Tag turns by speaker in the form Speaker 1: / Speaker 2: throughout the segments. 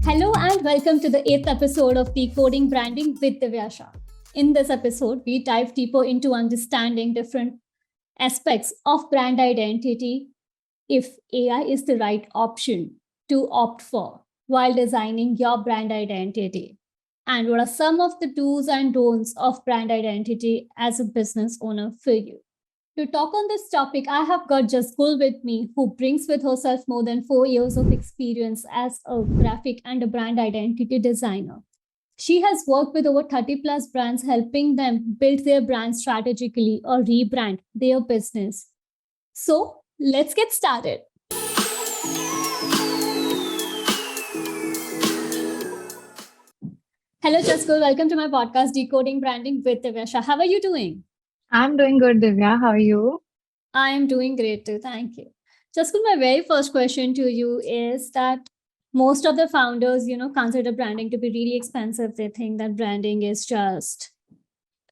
Speaker 1: Hello and welcome to the 8th episode of Decoding Branding with Divya Shah. In this episode, we dive deeper into understanding different aspects of brand identity, if AI is the right option to opt for while designing your brand identity, and what are some of the do's and don'ts of brand identity as a business owner for you. To talk on this topic, I have got Jasgul with me, who brings with herself more than 4 years of experience as a graphic and a brand identity designer. She has worked with over 30 plus brands, helping them build their brand strategically or rebrand their business. So let's get started. Hello, Jasgul. Welcome to my podcast, Decoding Branding with Divya Shah. How are you doing?
Speaker 2: I'm doing good, Divya. How are you?
Speaker 1: I am doing great too. Thank you. Jasgul, my very first question to you is that most of the founders, consider branding to be really expensive. They think that branding is just,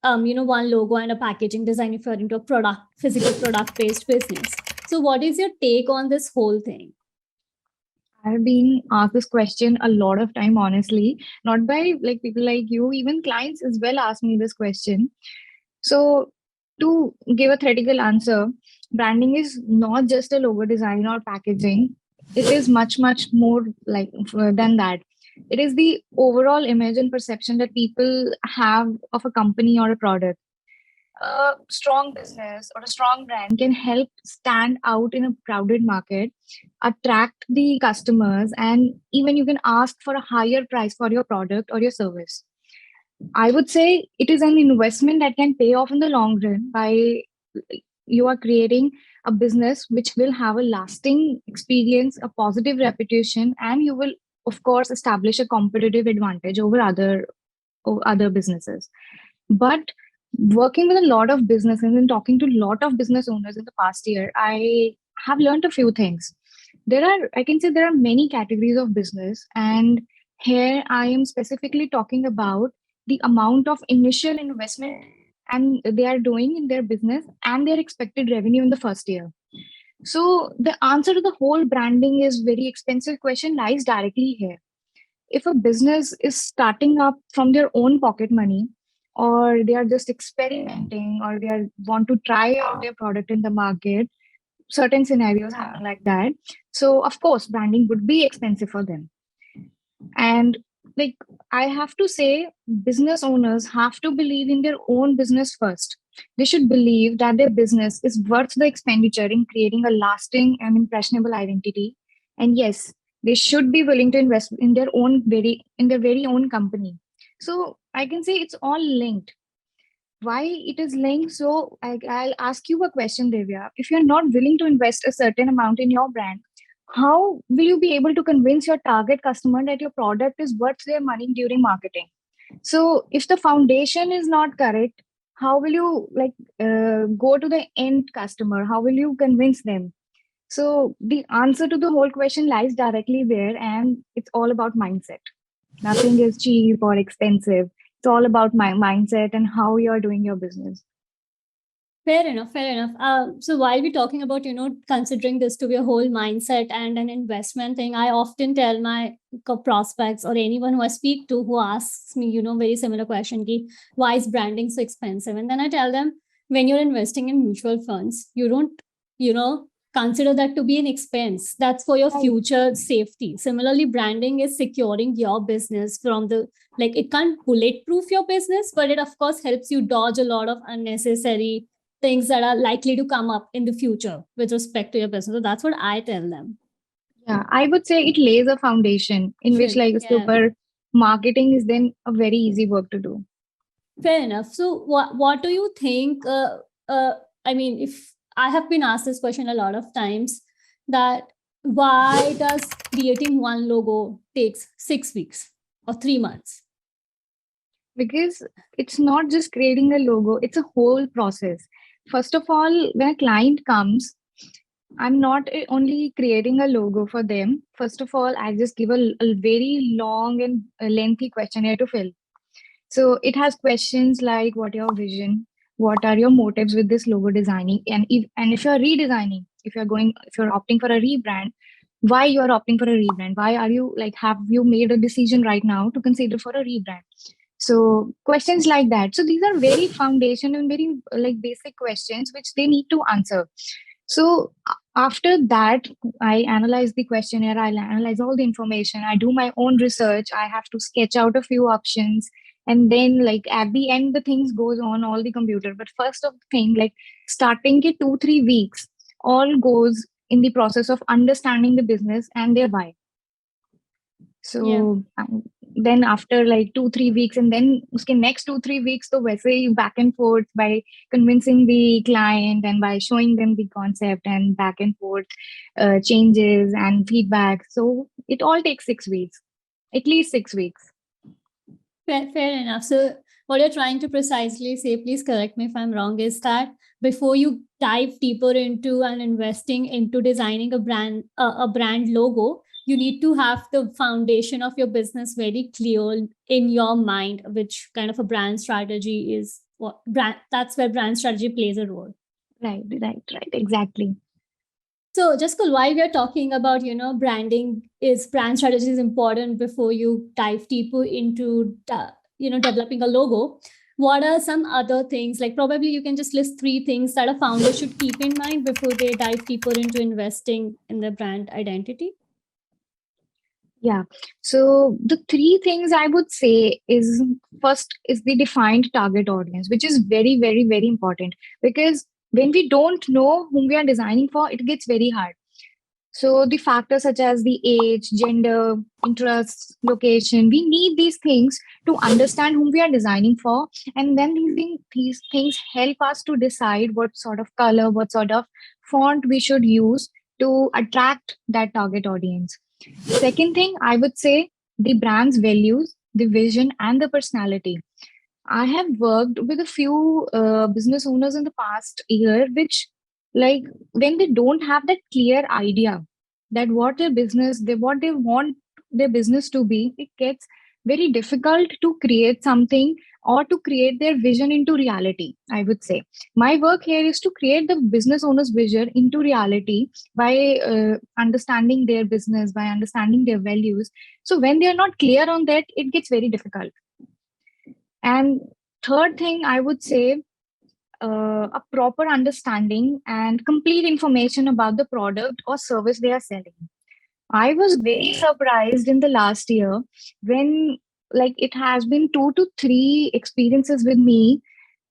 Speaker 1: one logo and a packaging design if you're into a physical product-based business. So what is your take on this whole thing?
Speaker 2: I've been asked this question a lot of time, honestly, not by like people like you, even clients as well ask me this question. So to give a theoretical answer, branding is not just a logo design or packaging. It is much, much more like than that. It is the overall image and perception that people have of a company or a product. A strong business or a strong brand can help stand out in a crowded market, attract the customers, and even you can ask for a higher price for your product or your service. I would say it is an investment that can pay off in the long run by you are creating a business which will have a lasting experience, a positive reputation, and you will, of course, establish a competitive advantage over other businesses. But working with a lot of businesses and talking to a lot of business owners in the past year, I have learned a few things. I can say there are many categories of business, and here I am specifically talking about the amount of initial investment and they are doing in their business and their expected revenue in the first year. So the answer to the whole branding is very expensive question lies directly here. If a business is starting up from their own pocket money, or they are just experimenting, or want to try out their product in the market, certain scenarios happen like that. So of course branding would be expensive for them. And like I have to say, business owners have to believe in their own business first. They should believe that their business is worth the expenditure in creating a lasting and impressionable identity. And yes, they should be willing to invest in their very own company. So I can say it's all linked. Why it is linked? So I'll ask you a question, Devya. If you're not willing to invest a certain amount in your brand, how will you be able to convince your target customer that your product is worth their money during marketing? So if the foundation is not correct, how will you go to the end customer? How will you convince them? So the answer to the whole question lies directly there, and it's all about mindset. Nothing is cheap or expensive. It's all about my mindset and how you're doing your business.
Speaker 1: Fair enough. Fair enough. So while we're talking about, considering this to be a whole mindset and an investment thing, I often tell my prospects or anyone who I speak to who asks me, very similar question, ki, why is branding so expensive? And then I tell them, when you're investing in mutual funds, you don't, consider that to be an expense. That's for your future safety. Similarly, branding is securing your business from it can't bulletproof your business, but it of course helps you dodge a lot of unnecessary things that are likely to come up in the future with respect to your business. So that's what I tell them.
Speaker 2: Yeah, I would say it lays a foundation in which super marketing is then a very easy work to do.
Speaker 1: Fair enough. So what do you think? I mean, if I have been asked this question a lot of times, that why does creating one logo takes 6 weeks or 3 months?
Speaker 2: Because it's not just creating a logo, it's a whole process. First of all, when a client comes, I'm not only creating a logo for them. First of all, I just give a very long and lengthy questionnaire to fill. So it has questions like, what your vision? What are your motives with this logo designing? And if you're redesigning, if you're opting for a rebrand, why you are opting for a rebrand. Why are you like, have you made a decision right now to consider for a rebrand? So questions like that. So these are very foundation and very like basic questions which they need to answer. So after that, I analyze the questionnaire, I analyze all the information, I do my own research, I have to sketch out a few options. And then like at the end, the things goes on all the computer. But first of the thing, like starting ke 2-3 weeks, all goes in the process of understanding the business and their why.
Speaker 1: Yeah.
Speaker 2: So then after like 2-3 weeks, and then uske next 2-3 weeks, तो वैसे ही back and forth by convincing the client and by showing them the concept and back and forth changes and feedback. So it all takes 6 weeks, at least 6 weeks.
Speaker 1: Fair enough. So what you're trying to precisely say, please correct me if I'm wrong, is that before you dive deeper into and investing into designing a brand logo, you need to have the foundation of your business very clear in your mind, which kind of a brand strategy is. What brand, that's where brand strategy plays a role.
Speaker 2: Right, exactly.
Speaker 1: So Jasgul, why we are talking about, brand strategy is important before you dive deeper into, developing a logo. What are some other things? Like probably you can just list 3 things that a founder should keep in mind before they dive deeper into investing in the brand identity.
Speaker 2: Yeah. So the 3 things I would say is, first is the defined target audience, which is very, very, very important, because when we don't know whom we are designing for, it gets very hard. So the factors such as the age, gender, interests, location, we need these things to understand whom we are designing for. And then these things help us to decide what sort of color, what sort of font we should use to attract that target audience. Second thing, I would say the brand's values, the vision, and the personality. I have worked with a few business owners in the past year, which, like, when they don't have that clear idea that what they want their business to be, it gets very difficult to create something or to create their vision into reality. I would say my work here is to create the business owner's vision into reality by understanding their business, by understanding their values. So when they are not clear on that, it gets very difficult. And third thing, I would say a proper understanding and complete information about the product or service they are selling. I was very surprised in the last year when, like, it has been 2 to 3 experiences with me,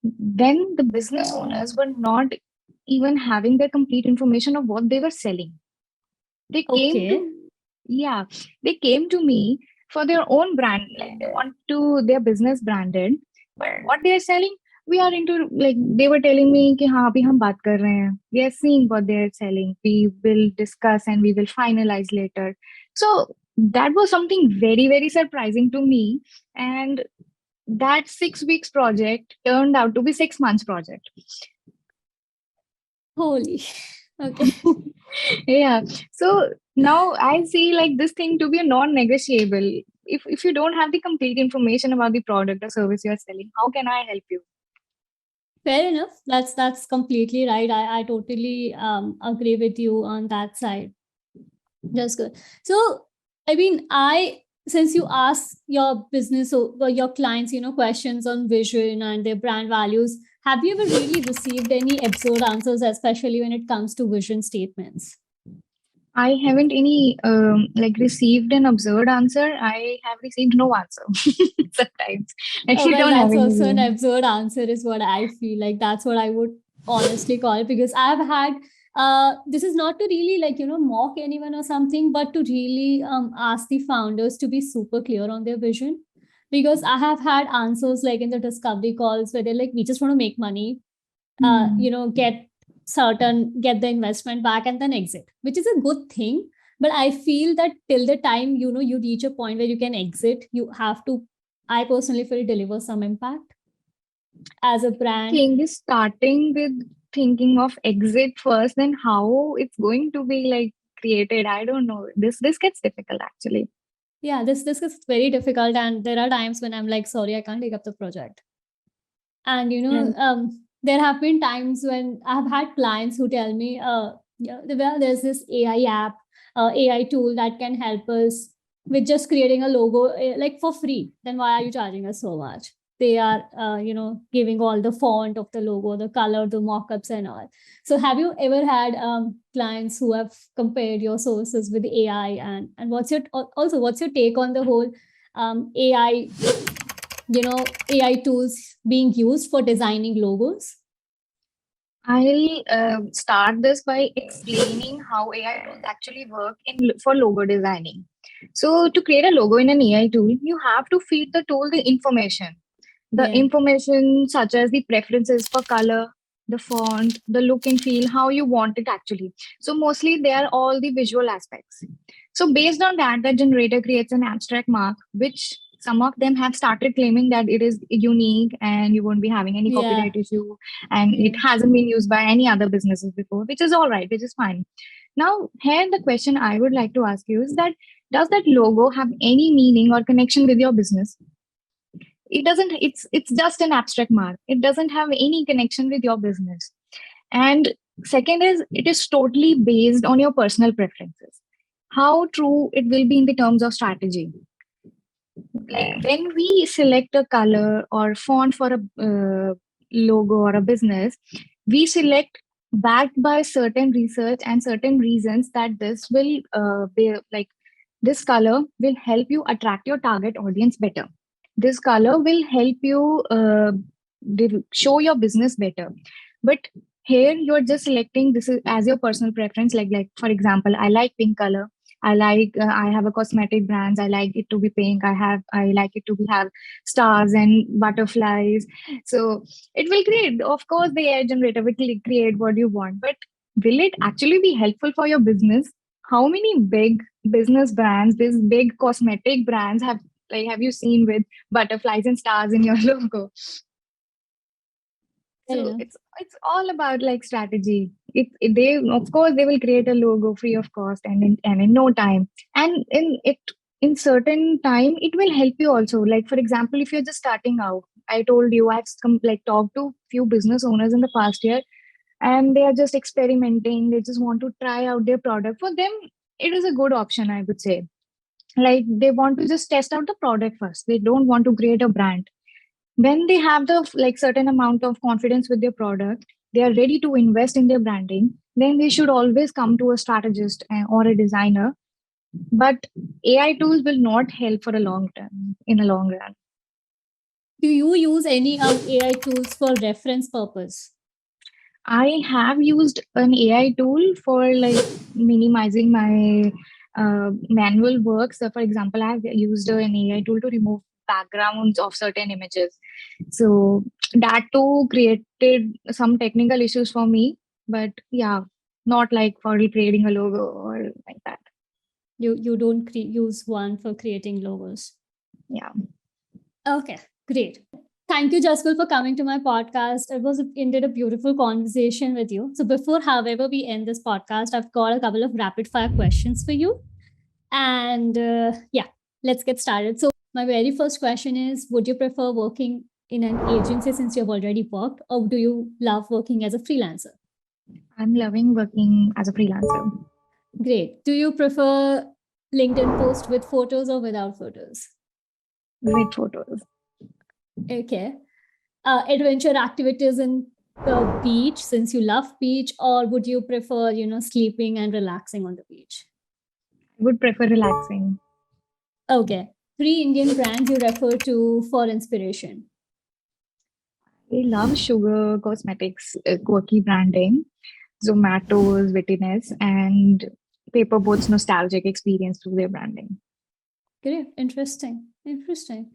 Speaker 2: when the business owners were not even having the complete information of what they were selling. They came
Speaker 1: Okay.
Speaker 2: to, yeah, they came to me for their own brand, like they want to their business branded, but what they are selling, we are into, like they were telling me कि हाँ अभी हम बात कर रहे हैं, we are seeing what they are selling, we will discuss and we will finalize later. So that was something very, very surprising to me. And that 6 weeks project turned out to be 6 months project.
Speaker 1: Holy. Okay.
Speaker 2: Yeah. So now I see like this thing to be a non-negotiable. If you don't have the complete information about the product or service you're selling, how can I help you?
Speaker 1: Fair enough. That's completely right. I totally agree with you on that side. That's good. So, I mean, since you ask your business or your clients, questions on vision and their brand values, have you ever really received any absurd answers, especially when it comes to vision statements?
Speaker 2: I haven't any like received an absurd answer. I have received no answer sometimes. Like
Speaker 1: Oh,
Speaker 2: you
Speaker 1: well,
Speaker 2: don't have
Speaker 1: that's
Speaker 2: any
Speaker 1: also an
Speaker 2: name.
Speaker 1: absurd answer, is what I feel like. That's what I would honestly call it, because I've had this is not to really like mock anyone or something, but to really ask the founders to be super clear on their vision. Because I have had answers like in the discovery calls where they're like, we just want to make money, get the investment back and then exit, which is a good thing. But I feel that till the time you reach a point where you can exit, you have to, I personally feel, deliver some impact as a brand.
Speaker 2: Thing is starting with thinking of exit first, then how it's going to be like created. I don't know. This gets difficult actually.
Speaker 1: Yeah, this is very difficult, and there are times when I'm like, sorry, I can't take up the project. And
Speaker 2: Right.
Speaker 1: there have been times when I've had clients who tell me, yeah, well, there's this AI app. AI tool that can help us with just creating a logo like for free, then why are you charging us so much? They are giving all the font of the logo, the color, the mockups and all. So have you ever had clients who have compared your sources with AI, and what's your take on the whole AI AI tools being used for designing logos?
Speaker 2: I'll start this by explaining how AI tools actually work for logo designing. So, to create a logo in an AI tool, you have to feed the tool the information. The
Speaker 1: Yeah.
Speaker 2: information such as the preferences for color, the font, the look and feel, how you want it actually. So, mostly they are all the visual aspects. So, based on that, the generator creates an abstract mark, which some of them have started claiming that it is unique and you won't be having any
Speaker 1: Yeah.
Speaker 2: copyright issue, and
Speaker 1: Yeah.
Speaker 2: it hasn't been used by any other businesses before, which is all right, which is fine. Now, here the question I would like to ask you is that does that logo have any meaning or connection with your business? It doesn't. It's just an abstract mark. It doesn't have any connection with your business. And second is it is totally based on your personal preferences. How true it will be in the terms of strategy. Like when we select a color or font for a logo or a business, we select backed by certain research and certain reasons that this will be like this color will help you attract your target audience better. This color will help you show your business better. But here you're just selecting this is as your personal preference. Like for example, I like pink color. I have a cosmetic brands. I like it to be pink. I like it to be have stars and butterflies. So it will create, of course, the AI generator will create what you want. But will it actually be helpful for your business? How many big business brands, these big cosmetic brands have you seen with butterflies and stars in your logo?
Speaker 1: Fair
Speaker 2: So
Speaker 1: enough.
Speaker 2: it's all about like strategy. They of course they will create a logo free of cost and in no time. And in certain time it will help you also. Like for example, if you're just starting out, I told you I've talked to few business owners in the past year, and they are just experimenting. They just want to try out their product. For them, it is a good option, I would say. Like they want to just test out the product first. They don't want to create a brand. When they have the like certain amount of confidence with their product, they are ready to invest in their branding, then they should always come to a strategist or a designer. But AI tools will not help for a long term in a long run.
Speaker 1: Do you use any AI tools for reference purpose?
Speaker 2: I have used an AI tool for like minimizing my manual work. So, for example, I've used an AI tool to remove backgrounds of certain images. So that too created some technical issues for me. But yeah, not like for recreating a logo or like that.
Speaker 1: You don't use one for creating logos?
Speaker 2: Yeah.
Speaker 1: Okay, great. Thank you, Jasgul, for coming to my podcast. It was indeed a beautiful conversation with you. So before, however, we end this podcast, I've got a couple of rapid fire questions for you. And yeah, let's get started. So my very first question is, would you prefer working in an agency since you've already worked, or do you love working as a freelancer?
Speaker 2: I'm loving working as a freelancer.
Speaker 1: Great. Do you prefer LinkedIn post with photos or without photos?
Speaker 2: With photos.
Speaker 1: Okay. Adventure activities in the beach since you love beach, or would you prefer, sleeping and relaxing on the beach?
Speaker 2: I would prefer relaxing.
Speaker 1: Okay. 3 Indian brands you refer to for inspiration.
Speaker 2: I love Sugar Cosmetics, quirky branding, Zomato's wittiness, and Paperboat's nostalgic experience through their branding.
Speaker 1: Great. Interesting. Interesting.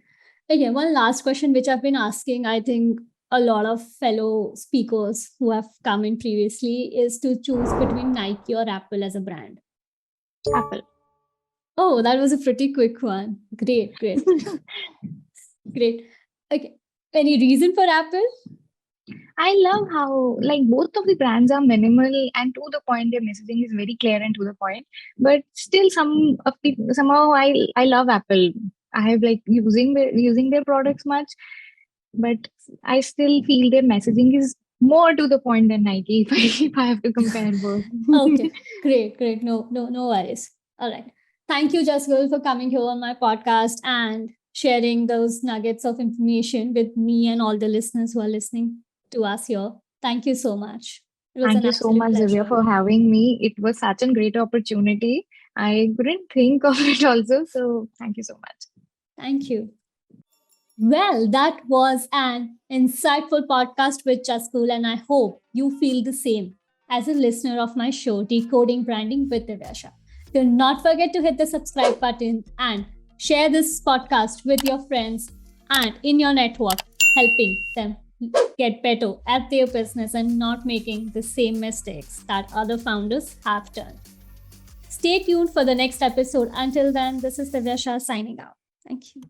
Speaker 1: Okay, one last question, which I've been asking, I think a lot of fellow speakers who have come in previously, is to choose between Nike or Apple as a brand.
Speaker 2: Apple.
Speaker 1: Oh, that was a pretty quick one. Great, great. Great. Okay. Any reason for Apple?
Speaker 2: I love how like both of the brands are minimal and to the point. Their messaging is very clear and to the point. But still, somehow I love Apple. I have like using their products much, but I still feel their messaging is more to the point than Nike if I have to compare both.
Speaker 1: Okay, great. No worries. All right. Thank you, Jasgul, for coming here on my podcast and sharing those nuggets of information with me and all the listeners who are listening to us here. Thank you so much. It was
Speaker 2: Thank
Speaker 1: an
Speaker 2: you so
Speaker 1: absolute
Speaker 2: much, Divya,
Speaker 1: pleasure.
Speaker 2: for having me. It was such a great opportunity. I couldn't think of it also. So thank you so much.
Speaker 1: Thank you. Well, that was an insightful podcast with Jasgul, and I hope you feel the same as a listener of my show, Decoding Branding with Divya Shah. Do not forget to hit the subscribe button and share this podcast with your friends and in your network, helping them get better at their business and not making the same mistakes that other founders have done. Stay tuned for the next episode. Until then, this is Divya Shah signing out. Thank you.